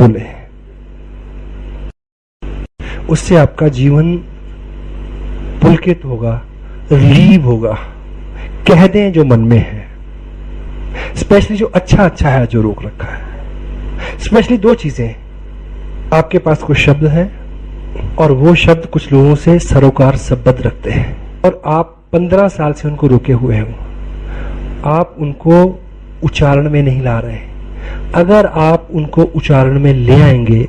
बोलें, उससे आपका जीवन पुलकित होगा, रिलीव होगा। कह दें जो मन में है, स्पेशली जो अच्छा अच्छा है, जो रोक रखा है। स्पेशली दो चीजें, आपके पास कुछ शब्द हैं और वो शब्द कुछ लोगों से सरोकार संबंध रखते हैं और आप 15 साल से उनको रोके हुए हो, आप उनको उच्चारण में नहीं ला रहे। अगर आप उनको उच्चारण में ले आएंगे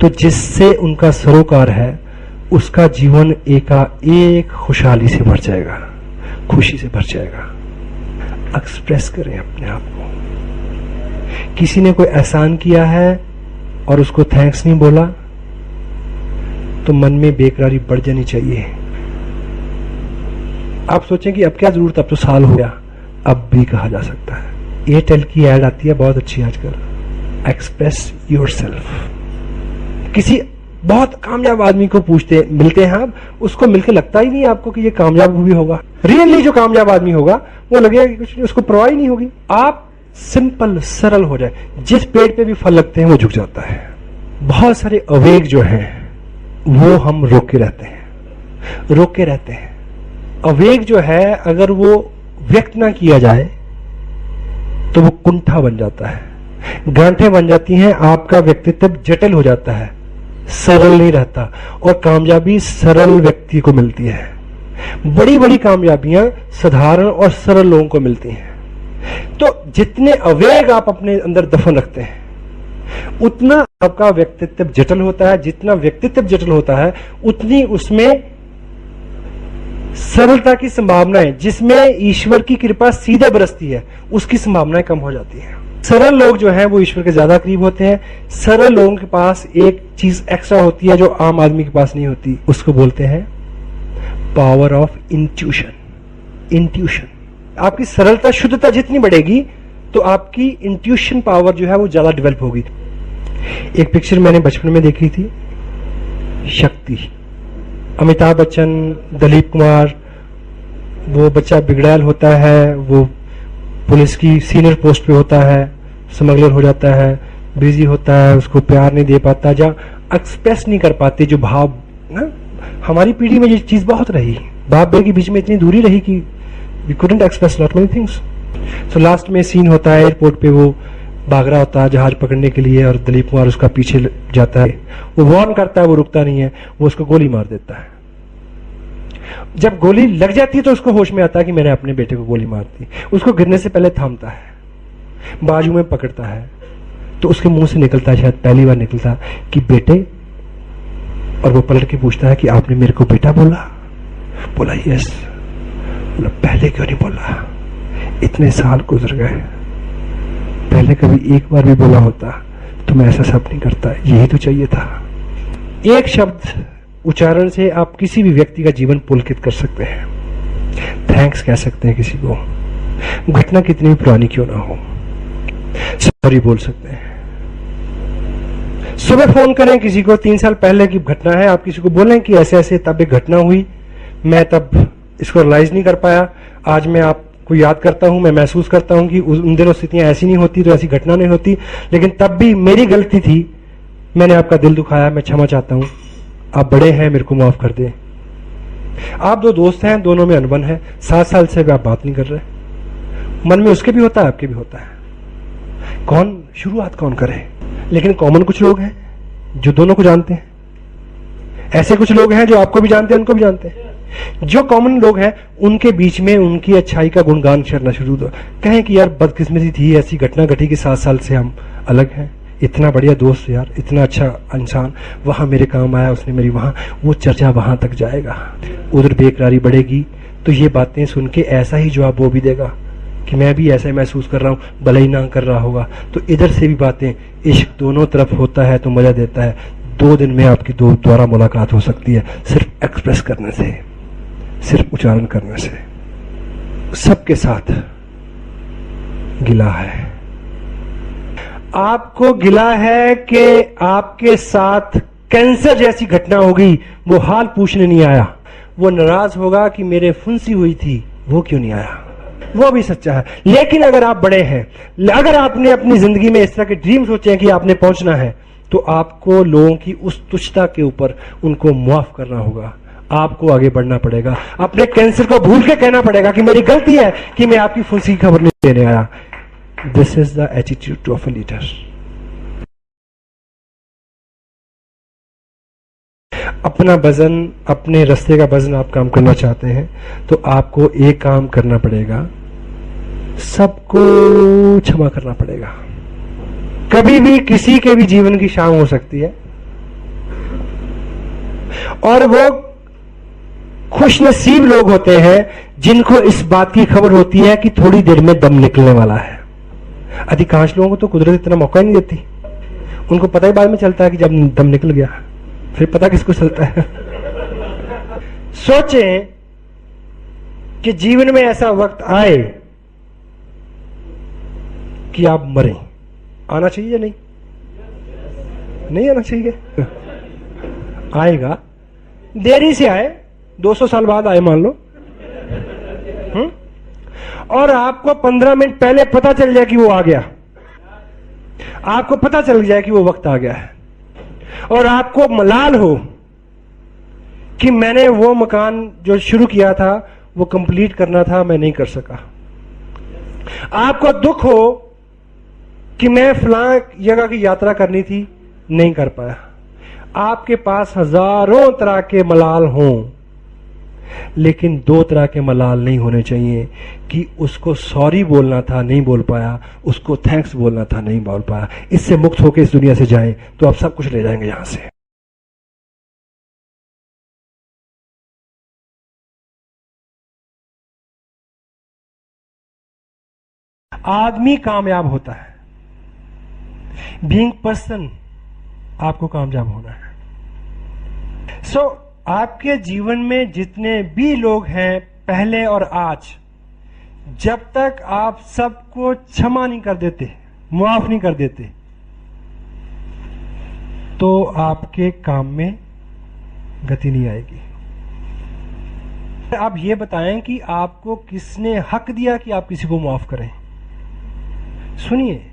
तो जिससे उनका सरोकार है उसका जीवन एकाएक खुशहाली से भर जाएगा, खुशी से भर जाएगा। एक्सप्रेस करें अपने आप को। किसी ने कोई एहसान किया है और उसको थैंक्स नहीं बोला तो मन में बेकरारी बढ़ जानी चाहिए। आप सोचें कि अब क्या जरूरत, अब तो साल हो गया, अब भी कहा जा सकता है। एयरटेल की ऐड आती है बहुत अच्छी आजकल, एक्सप्रेस योरसेल्फ। किसी बहुत कामयाब आदमी को मिलते हैं आप, उसको मिलकर लगता ही नहीं आपको कि ये कामयाब भी होगा। रियली जो कामयाब आदमी होगा वो लगेगा कि कुछ उसको परवाह ही नहीं होगी। आप सिंपल सरल हो जाए, जिस पेड़ पे भी फल लगते हैं वो झुक जाता है। बहुत सारे अवेग जो हैं वो हम रोके रहते हैं। अवेग जो है अगर वो व्यक्त ना किया जाए तो वो कुंठा बन जाता है, गांठें बन जाती हैं, आपका व्यक्तित्व जटिल हो जाता है, सरल नहीं रहता। और कामयाबी सरल व्यक्ति को मिलती है। बड़ी बड़ी कामयाबियां साधारण और सरल लोगों को मिलती हैं। तो जितने अवेग आप अपने अंदर दफन रखते हैं उतना आपका व्यक्तित्व जटिल होता है। जितना व्यक्तित्व जटिल होता है उतनी उसमें सरलता की संभावनाएं, जिसमें ईश्वर की कृपा सीधे बरसती है, उसकी संभावनाएं कम हो जाती हैं। सरल लोग जो हैं वो ईश्वर के ज्यादा करीब होते हैं। सरल लोगों के पास एक चीज एक्स्ट्रा होती है जो आम आदमी के पास नहीं होती, उसको बोलते हैं पावर ऑफ इंट्यूशन। आपकी सरलता, शुद्धता जितनी बढ़ेगी तो आपकी इंट्यूशन पावर जो है वो ज्यादा डेवलप होगी। एक पिक्चर मैंने बचपन में देखी थी, शक्ति। अमिताभ बच्चन, दिलीप कुमार, वो बच्चा बिगड़ैल होता है, वो पुलिस की सीनियर पोस्ट पे होता है, स्मगलर हो जाता है, बिजी होता है, उसको प्यार नहीं दे पाता, जहाँ एक्सप्रेस नहीं कर पाते जो भाव ना। हमारी पीढ़ी में ये चीज बहुत रही, बाप बेटे के बीच में इतनी दूरी रही कि we couldn't express lot many things. So last में सीन होता है एयरपोर्ट पे, वो भाग रहा होता है जहाज पकड़ने के लिए और दिलीप कुमार उसका पीछे जाता है, वो वार्न करता है, वो रुकता नहीं है, वो उसको गोली मार देता है। जब गोली लग जाती है तो उसको होश में आता है कि मैंने अपने बेटे को गोली मार दी। उसको गिरने से पहले थामता है, बाजू में पकड़ता है, तो उसके मुंह से निकलता है, शायद पहली बार निकलता कि बेटे, और वो पलट के पूछता है कि आपने मेरे को बेटा बोला? बोला यस। बोला पहले क्यों नहीं बोला? इतने साल गुजर गए, पहले कभी एक बार भी बोला होता तो मैं ऐसा सब नहीं करता, यही तो चाहिए था। एक शब्द उच्चारण से आप किसी भी व्यक्ति का जीवन पुलकित कर सकते हैं। थैंक्स कह सकते हैं किसी को, घटना कितनी भी पुरानी क्यों ना हो, सॉरी बोल सकते हैं। सुबह फोन करें किसी को, 3 साल पहले की घटना है, आप किसी को बोलें कि ऐसे ऐसे तब एक घटना हुई, मैं तब इसको रियलाइज नहीं कर पाया, आज मैं आपको याद करता हूं, मैं महसूस करता हूं कि उन दिनों स्थितियां ऐसी नहीं होती तो ऐसी घटना नहीं होती, लेकिन तब भी मेरी गलती थी, मैंने आपका दिल दुखाया, मैं क्षमा चाहता हूं, आप बड़े हैं, मेरे को माफ कर दें। आप दो दोस्त हैं, दोनों में अनबन है, 7 साल से आप बात नहीं कर रहे, मन में उसके भी होता है, आपके भी होता है, कौन शुरुआत कौन करे? लेकिन कॉमन कुछ लोग हैं जो दोनों को जानते हैं, ऐसे कुछ लोग हैं जो आपको भी जानते हैं, उनको भी जानते हैं। जो कॉमन लोग हैं उनके बीच में उनकी अच्छाई का गुणगान करना शुरू हो, कहें कि यार बदकिस्मती थी, ऐसी घटना घटी कि 7 साल से हम अलग हैं, इतना बढ़िया दोस्त यार, इतना अच्छा इंसान, वहां मेरे काम आया, उसने मेरी वहां, वो चर्चा वहां तक जाएगा, उधर बेकरारी बढ़ेगी, तो ये बातें सुन के ऐसा ही जवाब वो भी देगा कि मैं भी ऐसा ही महसूस कर रहा हूं, भले ही ना कर रहा होगा, तो इधर से भी बातें, इश्क दोनों तरफ होता है तो मजा देता है। 2 दिन में आपकी दोबारा मुलाकात हो सकती है, सिर्फ एक्सप्रेस करने से, सिर्फ उच्चारण करने से। सबके साथ गिला है, आपको गिला है कि आपके साथ कैंसर जैसी घटना हो गई, वो हाल पूछने नहीं आया, वो नाराज होगा कि मेरे फुंसी हुई थी, वो क्यों नहीं आया, वो भी सच्चा है। लेकिन अगर आप बड़े हैं, अगर आपने अपनी जिंदगी में इस तरह के ड्रीम सोचे हैं कि आपने पहुंचना है, तो आपको लोगों की उस तुच्छता के ऊपर उनको माफ करना होगा। आपको आगे बढ़ना पड़ेगा। अपने कैंसर को भूल के कहना पड़ेगा कि मेरी गलती है कि मैं आपकी फुंसी की खबर नहीं देने आया। This is the attitude of a leader. अपना वजन, अपने रास्ते का वजन आप काम करना चाहते हैं तो आपको एक काम करना पड़ेगा, सबको क्षमा करना पड़ेगा। कभी भी किसी के भी जीवन की शाम हो सकती है और वो खुशनसीब लोग होते हैं जिनको इस बात की खबर होती है कि थोड़ी देर में दम निकलने वाला है। अधिकांश लोगों को तो कुदरत इतना मौका ही नहीं देती। उनको पता ही बाद में चलता है कि जब दम निकल गया, फिर पता किसको चलता है। सोचें कि जीवन में ऐसा वक्त आए कि आप मरें, आना चाहिए या नहीं? नहीं आना चाहिए। आएगा, देरी से आए, 200 साल बाद आए मान लो, और आपको 15 मिनट पहले पता चल जाए कि वो आ गया, आपको पता चल जाए कि वो वक्त आ गया है, और आपको मलाल हो कि मैंने वो मकान जो शुरू किया था वो कंप्लीट करना था, मैं नहीं कर सका। आपको दुख हो कि मैं फलां जगह की यात्रा करनी थी, नहीं कर पाया। आपके पास हजारों तरह के मलाल हों, लेकिन 2 तरह के मलाल नहीं होने चाहिए कि उसको सॉरी बोलना था, नहीं बोल पाया, उसको थैंक्स बोलना था, नहीं बोल पाया। इससे मुक्त होकर इस दुनिया से जाएं तो आप सब कुछ ले जाएंगे यहां से। आदमी कामयाब होता है, बीइंग पर्सन आपको कामयाब होना है। आपके जीवन में जितने भी लोग हैं पहले और आज, जब तक आप सबको क्षमा नहीं कर देते, माफ नहीं कर देते, तो आपके काम में गति नहीं आएगी। आप ये बताएं कि आपको किसने हक दिया कि आप किसी को माफ करें? सुनिए,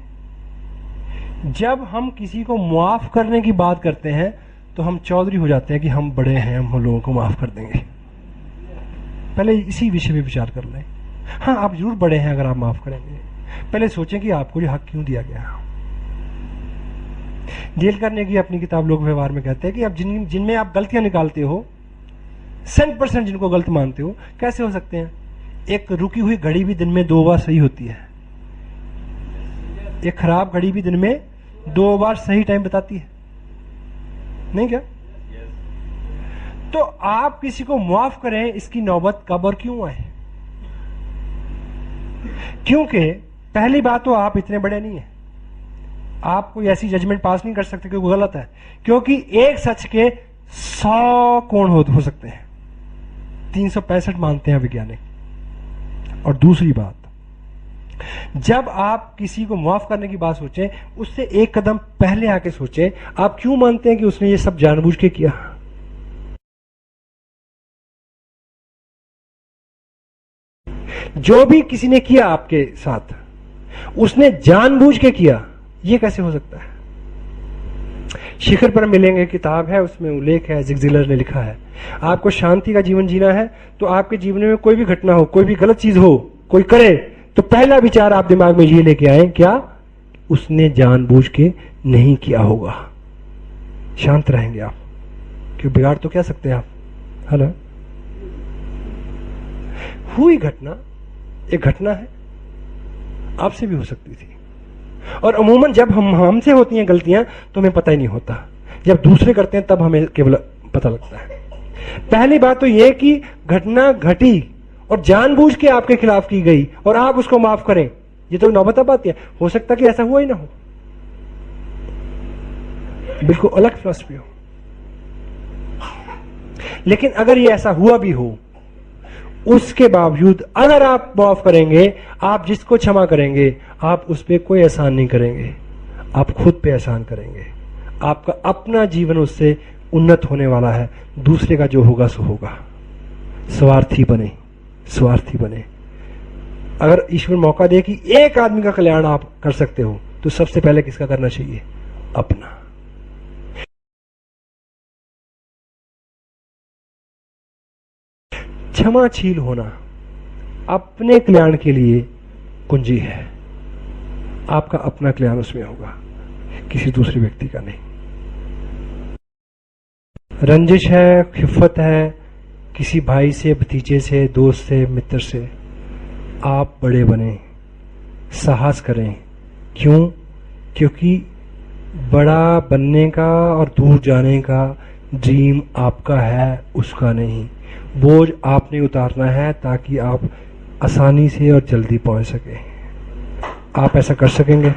जब हम किसी को माफ करने की बात करते हैं तो हम चौधरी हो जाते हैं कि हम बड़े हैं, हम लोगों को माफ कर देंगे। पहले इसी विषय में विचार कर लें। हाँ, आप जरूर बड़े हैं अगर आप माफ करेंगे। पहले सोचें कि आपको ये हक क्यों दिया गया। डेल कार्नेगी अपनी किताब लोक व्यवहार में कहते हैं कि आप जिनमें आप गलतियां निकालते हो, 100% जिनको गलत मानते हो, कैसे हो सकते हैं? एक रुकी हुई घड़ी भी दिन में 2 बार सही होती है, एक खराब घड़ी भी दिन में 2 बार सही टाइम बताती है, नहीं क्या? तो आप किसी को माफ करें, इसकी नौबत कब और क्यों आए? क्योंकि पहली बात तो आप इतने बड़े नहीं हैं, आप कोई ऐसी जजमेंट पास नहीं कर सकते कि वो गलत है, क्योंकि एक सच के 100 कोण हो सकते हैं। 365 मानते हैं वैज्ञानिक। और दूसरी बात, जब आप किसी को माफ करने की बात सोचें, उससे एक कदम पहले आके सोचें, आप क्यों मानते हैं कि उसने ये सब जानबूझ के किया? जो भी किसी ने किया आपके साथ, उसने जानबूझ के किया, ये कैसे हो सकता है? शिखर पर मिलेंगे किताब है, उसमें उल्लेख है, ज़िगज़िलर ने लिखा है, आपको शांति का जीवन जीना है तो आपके जीवन में कोई भी घटना हो, कोई भी गलत चीज हो, कोई करे, तो पहला विचार आप दिमाग में ये लेके आए, क्या उसने जानबूझ के नहीं किया होगा। शांत रहेंगे आप, क्यों बिगाड़ तो क्या सकते हैं आप, है ना? हुई घटना एक घटना है, आपसे भी हो सकती थी, और अमूमन जब हमसे होती हैं गलतियां तो हमें पता ही नहीं होता, जब दूसरे करते हैं तब हमें केवल पता लगता है। पहली बात तो यह कि घटना घटी और जानबूझ के आपके खिलाफ की गई और आप उसको माफ करें, ये तो नौबत अब आती है। हो सकता कि ऐसा हुआ ही ना हो, बिल्कुल अलग फिलॉसफी हो। लेकिन अगर ये ऐसा हुआ भी हो, उसके बावजूद अगर आप माफ करेंगे, आप जिसको क्षमा करेंगे, आप उस पर कोई एहसान नहीं करेंगे, आप खुद पे एहसान करेंगे। आपका अपना जीवन उससे उन्नत होने वाला है, दूसरे का जो होगा सो होगा। स्वार्थी बने, स्वार्थी बने। अगर ईश्वर मौका दे कि एक आदमी का कल्याण आप कर सकते हो, तो सबसे पहले किसका करना चाहिए? अपना। क्षमाशील होना अपने कल्याण के लिए कुंजी है। आपका अपना कल्याण उसमें होगा, किसी दूसरे व्यक्ति का नहीं। रंजिश है, खिफत है किसी भाई से, भतीजे से, दोस्त से, मित्र से, आप बड़े बने, साहस करें। क्यों? क्योंकि बड़ा बनने का और दूर जाने का ड्रीम आपका है, उसका नहीं। बोझ आपने उतारना है ताकि आप आसानी से और जल्दी पहुंच सके। आप ऐसा कर सकेंगे?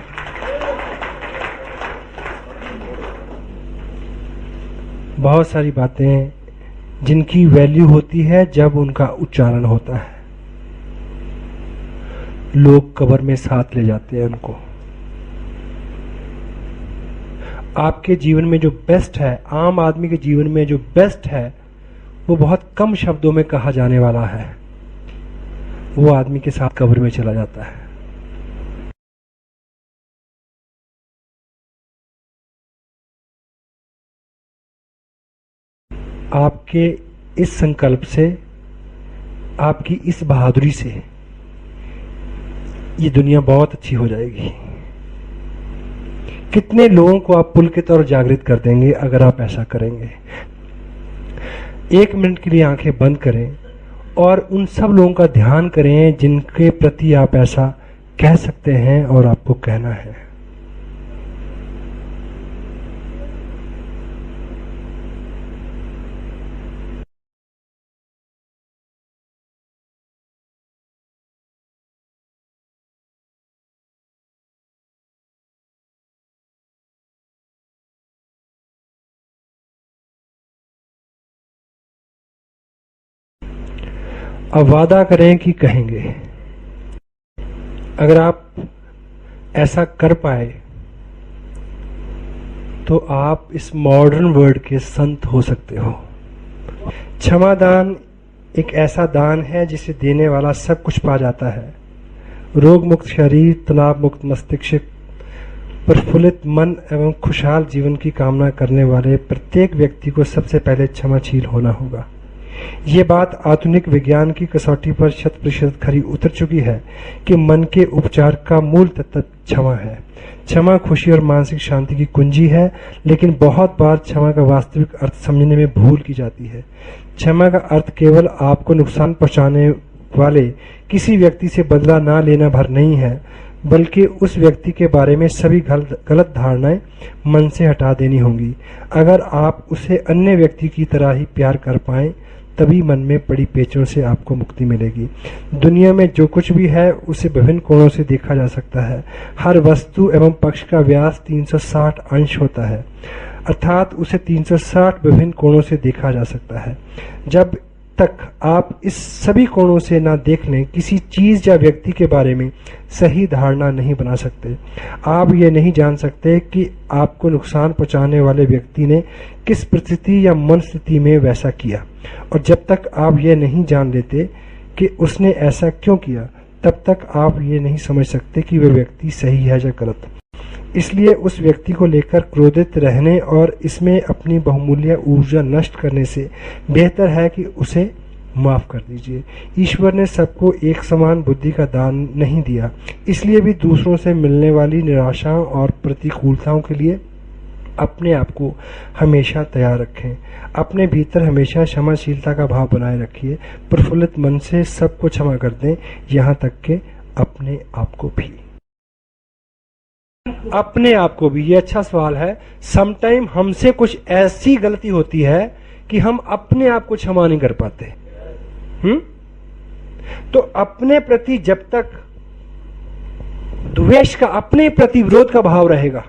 बहुत सारी बातें जिनकी वैल्यू होती है जब उनका उच्चारण होता है, लोग कब्र में साथ ले जाते हैं उनको। आपके जीवन में जो बेस्ट है, आम आदमी के जीवन में जो बेस्ट है, वो बहुत कम शब्दों में कहा जाने वाला है। वो आदमी के साथ कब्र में चला जाता है। आपके इस संकल्प से, आपकी इस बहादुरी से ये दुनिया बहुत अच्छी हो जाएगी। कितने लोगों को आप पुलकित और जागृत कर देंगे अगर आप ऐसा करेंगे। 1 मिनट के लिए आंखें बंद करें और उन सब लोगों का ध्यान करें जिनके प्रति आप ऐसा कह सकते हैं और आपको कहना है। अब वादा करें कि कहेंगे। अगर आप ऐसा कर पाए तो आप इस मॉडर्न वर्ल्ड के संत हो सकते हो। क्षमादान एक ऐसा दान है जिसे देने वाला सब कुछ पा जाता है। रोग मुक्त शरीर, तनाव मुक्त मस्तिष्क, प्रफुल्लित मन एवं खुशहाल जीवन की कामना करने वाले प्रत्येक व्यक्ति को सबसे पहले क्षमाशील होना होगा। ये बात आधुनिक विज्ञान की कसौटी पर 100% खरी उतर चुकी है कि मन के उपचार का मूल तत्व क्षमा है। क्षमा खुशी और मानसिक शांति की कुंजी है, लेकिन बहुत बार क्षमा का वास्तविक अर्थ समझने में भूल की जाती है। क्षमा का अर्थ केवल आपको नुकसान पहुंचाने वाले किसी व्यक्ति से बदला ना लेना भर नहीं है, बल्कि उस व्यक्ति के बारे में सभी गलत धारणाएं मन से हटा देनी होंगी। अगर आप उसे अन्य व्यक्ति की तरह ही प्यार कर पाएं, तभी मन में पड़ी पेचों से आपको मुक्ति मिलेगी। दुनिया में जो कुछ भी है उसे विभिन्न कोणों से देखा जा सकता है। हर वस्तु एवं पक्ष का व्यास 360 अंश होता है, अर्थात उसे 360 विभिन्न कोणों से देखा जा सकता है। जब तक आप इस सभी कोणों से ना देख लें, किसी चीज या व्यक्ति के बारे में सही धारणा नहीं बना सकते। आप ये नहीं जान सकते कि आपको नुकसान पहुंचाने वाले व्यक्ति ने किस परिस्थिति या मन स्थिति में वैसा किया, और जब तक आप ये नहीं जान लेते कि उसने ऐसा क्यों किया, तब तक आप ये नहीं समझ सकते कि वह व्यक्ति सही है या गलत। इसलिए उस व्यक्ति को लेकर क्रोधित रहने और इसमें अपनी बहुमूल्य ऊर्जा नष्ट करने से बेहतर है कि उसे माफ कर दीजिए। ईश्वर ने सबको एक समान बुद्धि का दान नहीं दिया, इसलिए भी दूसरों से मिलने वाली निराशाओं और प्रतिकूलताओं के लिए अपने आप को हमेशा तैयार रखें। अपने भीतर हमेशा क्षमाशीलता का भाव बनाए रखिए। प्रफुल्लित मन से सबको क्षमा कर दें, यहाँ तक के अपने आप को भी। अपने आप को भी, ये अच्छा सवाल है। समटाइम हमसे कुछ ऐसी गलती होती है कि हम अपने आप को क्षमा नहीं कर पाते। तो अपने प्रति जब तक द्वेष का, अपने प्रति विरोध का भाव रहेगा,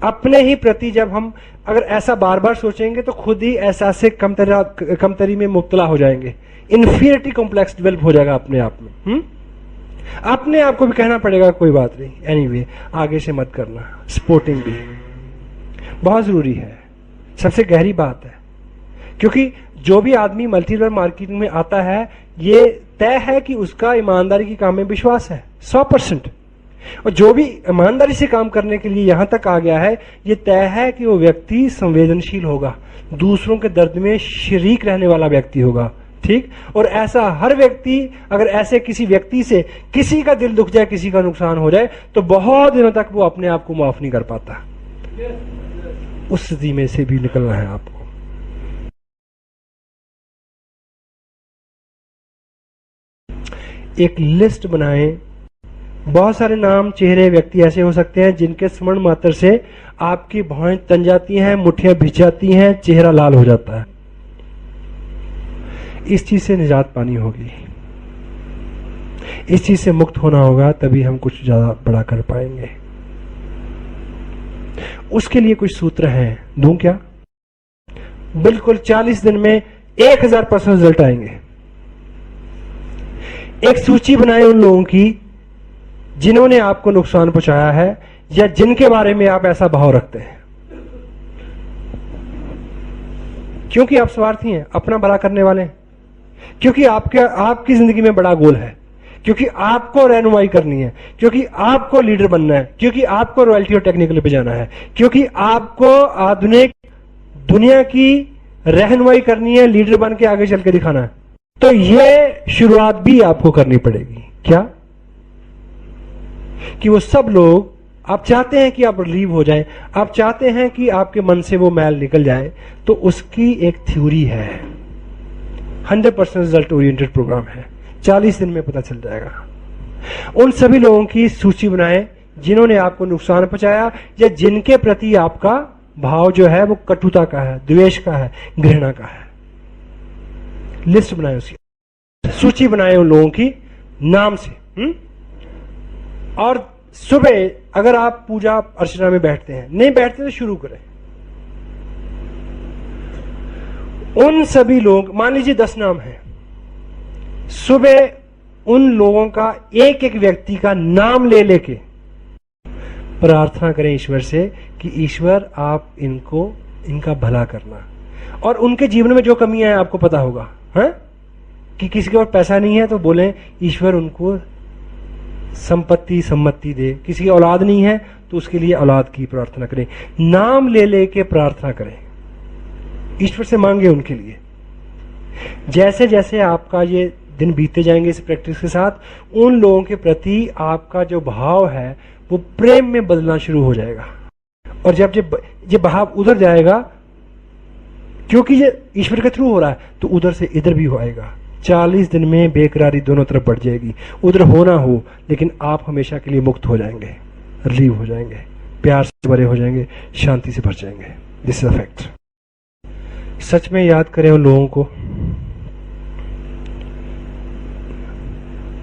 अपने ही प्रति जब हम अगर ऐसा बार बार सोचेंगे तो खुद ही एहसास से कमतरी में मुब्तला हो जाएंगे। इन्फीरियरिटी कॉम्प्लेक्स डेवलप हो जाएगा अपने आप में। अपने आप को भी कहना पड़ेगा कोई बात नहीं, एनीवे आगे से मत करना। सपोर्टिंग भी बहुत जरूरी है, सबसे गहरी बात है, क्योंकि जो भी आदमी मल्टी लेवल मार्केटिंग में आता है, ये तय है कि उसका ईमानदारी की काम में विश्वास है 100%। और जो भी ईमानदारी से काम करने के लिए यहां तक आ गया है, ये तय है कि वो व्यक्ति संवेदनशील होगा, दूसरों के दर्द में शरीक रहने वाला व्यक्ति होगा, ठीक। और ऐसा हर व्यक्ति, अगर ऐसे किसी व्यक्ति से किसी का दिल दुख जाए, किसी का नुकसान हो जाए, तो बहुत दिनों तक वो अपने आप को माफ नहीं कर पाता। उस स्थिति में से भी निकलना है आपको। एक लिस्ट बनाएं। बहुत सारे नाम, चेहरे, व्यक्ति ऐसे हो सकते हैं जिनके स्मरण मात्र से आपकी भौहें तन जाती हैं, मुट्ठियां भिज जाती हैं, चेहरा लाल हो जाता है। इस चीज से निजात पानी होगी, इस चीज से मुक्त होना होगा, तभी हम कुछ ज्यादा बड़ा कर पाएंगे। उसके लिए कुछ सूत्र हैं, दूं क्या? बिल्कुल 40 दिन में 1000% रिजल्ट आएंगे। एक सूची बनाए उन लोगों की जिन्होंने आपको नुकसान पहुंचाया है या जिनके बारे में आप ऐसा भाव रखते हैं। क्योंकि आप स्वार्थी हैं, अपना भला करने वाले हैं, क्योंकि आपकी जिंदगी में बड़ा गोल है, क्योंकि आपको रहनुमाई करनी है, क्योंकि आपको लीडर बनना है, क्योंकि आपको रॉयल्टी और टेक्निकल पे जाना है, क्योंकि आपको आधुनिक दुनिया की रहनुमाई करनी है, लीडर बन के आगे चल के दिखाना है। तो ये शुरुआत भी आपको करनी पड़ेगी। क्या? कि वो सब लोग, आप चाहते हैं कि आप रिलीव हो जाएं, आप चाहते हैं कि आपके मन से वो मैल निकल जाए, तो उसकी एक थ्योरी है, 100% रिजल्ट ओरिएंटेड प्रोग्राम है, 40 दिन में पता चल जाएगा। उन सभी लोगों की सूची बनाएं जिन्होंने आपको नुकसान पहुंचाया या जिनके प्रति आपका भाव जो है वो कटुता का है, द्वेष का है, घृणा का है। लिस्ट बनाए, उसकी सूची बनाए उन लोगों की नाम से। और सुबह अगर आप पूजा अर्चना में बैठते हैं, नहीं बैठते तो शुरू करें। उन सभी लोग, मान लीजिए 10 नाम हैं, सुबह उन लोगों का एक एक व्यक्ति का नाम ले लेके प्रार्थना करें ईश्वर से कि ईश्वर आप इनका भला करना। और उनके जीवन में जो कमियां हैं आपको पता होगा, है? कि किसी के पास पैसा नहीं है तो बोलें ईश्वर उनको संपत्ति सम्मति दे, किसी की औलाद नहीं है तो उसके लिए औलाद की प्रार्थना करें। नाम ले लेके प्रार्थना करें, ईश्वर से मांगे उनके लिए। जैसे जैसे आपका ये दिन बीते जाएंगे इस प्रैक्टिस के साथ, उन लोगों के प्रति आपका जो भाव है वो प्रेम में बदलना शुरू हो जाएगा। और जब ये भाव उधर जाएगा, क्योंकि ये ईश्वर के थ्रू हो रहा है, तो उधर से इधर भी हो आएगा। 40 दिन में बेकरारी दोनों तरफ बढ़ जाएगी, उधर हो ना हो, लेकिन आप हमेशा के लिए मुक्त हो जाएंगे, रिलीव हो जाएंगे, प्यार से भरे हो जाएंगे, शांति से भर जाएंगे। This is a fact. सच में याद करें उन लोगों को,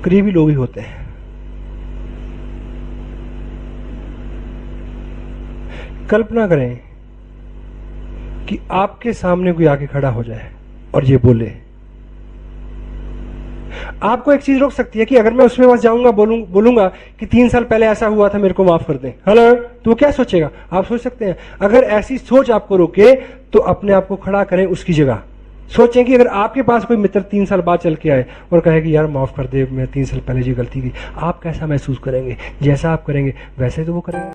करीबी लोग ही होते हैं। कल्पना करें कि आपके सामने कोई आके खड़ा हो जाए और ये बोले, आपको एक चीज रोक सकती है कि अगर मैं उसमें पास जाऊंगा, बोलूंगा कि 3 साल पहले ऐसा हुआ था, मेरे को माफ कर दें, हेलो, तो वो क्या सोचेगा? आप सोच सकते हैं। अगर ऐसी सोच आपको रोके तो अपने आप को खड़ा करें उसकी जगह। सोचें कि अगर आपके पास कोई मित्र 3 साल बाद चल के आए और कहे कि यार माफ कर दे, मैं 3 साल पहले जी गलती की, आप कैसा महसूस करेंगे? जैसा आप करेंगे वैसे तो वो करेंगे।